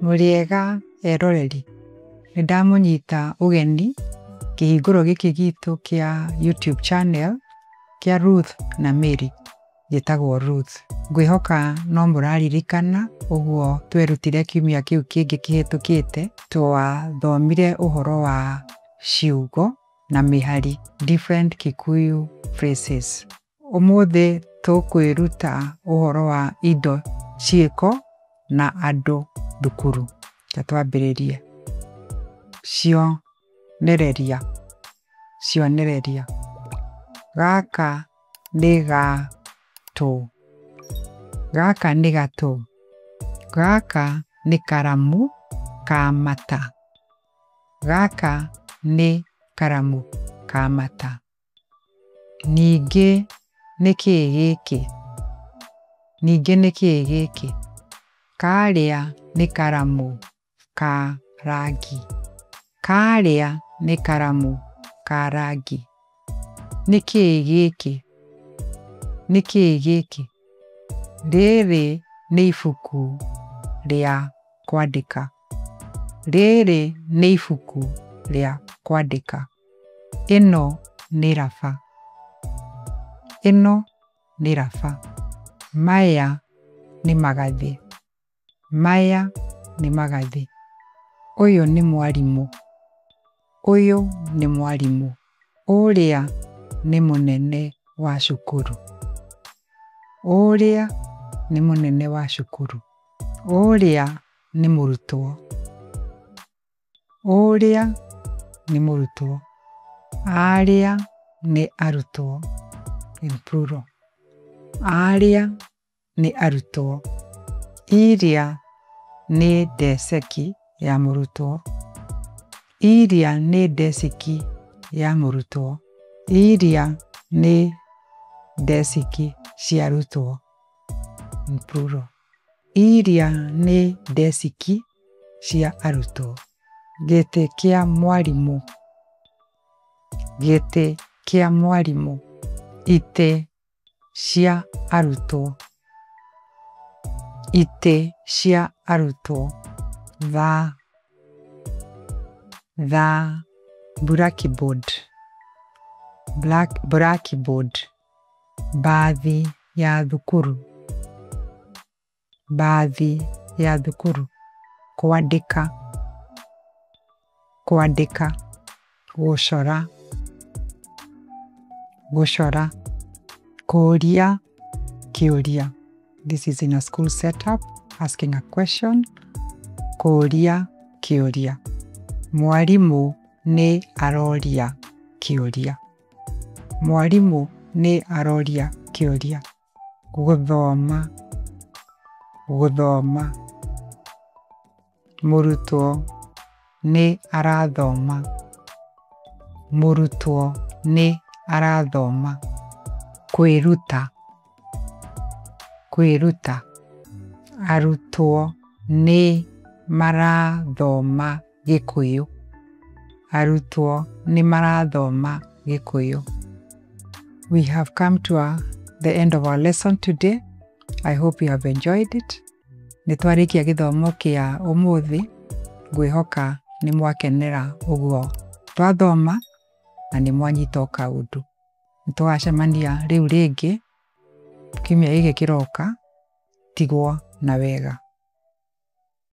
Muriega eroreri, nindamunyita ugeni kihinguro giki gitu kia YouTube channel kia Ruth na Mary gitagwo Ruth. Ngwihoka no muraririkana uguo twerutire kiumia kiu kingi kihitukite twathomire uhoro wa ciugo na mihari, different Kikuyu phrases. Umuthi tukwiruta uhoro wa indo ciiko na andu thukuru. Twambiririe cionereria. Gaka ni gatũ. Gaka ni gatũ. Gaka ni karamu ka mata. Gaka ni karamu ka mata. Ningi ni kii giki. Ningi ni kii giki. Karia ni karamu ka rangi. Karia ni karamu ka rangi. Ni kii giki. Ni kii giki. Riri ni ibuku ria kwandika. Riri ni ibuku ria kwandika. Ino ni raba. Ino ni raba. Maya ni magathi. Maya ni magathi. Uyu ni mwarimu. Uyu ni mwarimu. Uria ni munene wa cukuru. Uria ni munene wa cukuru. Uria ni murutwo. Uria ni murutwo. Aria ni arutwo. In plural. Aria ni arutwo. Iria ni deseki ya murutwo. Iria ni desiki ya murutwo. Iria ni desiki cia arutwo. In plural. Iria ni desiki cia arutwo. Giti kia mwarimu. Giti kia mwarimu. Ite cia arutwo. Ite cia arutwo. The blackboard. Blackboard. Bathi ya thukuru. Bathi ya thukuru. Kwandika. Kwandika. Gucora. Gucora. Kuria. Kiuria. This is in a school setup, asking a question. Kuria. Kiuria. Mwarimu ni aroria kiuria. Mwarimu ni aroria kiuria. Guthoma. Guthoma. Murutwo ni arathoma. Murutwo ni arathoma. Kwiruta. Kwiruta. Arutwo ni marathoma Gikuyu. Arutwo ni marathoma Gikuyu. We have come to the end of our lesson today. I hope you have enjoyed it. Nitwarikia githomo kia umuthi. Ngwihoka ni mwakenera uguo twathoma na ni mwanyita kaundu. Nitwacemania riu ringi kiumia giki kiroka. Tigwo na wega.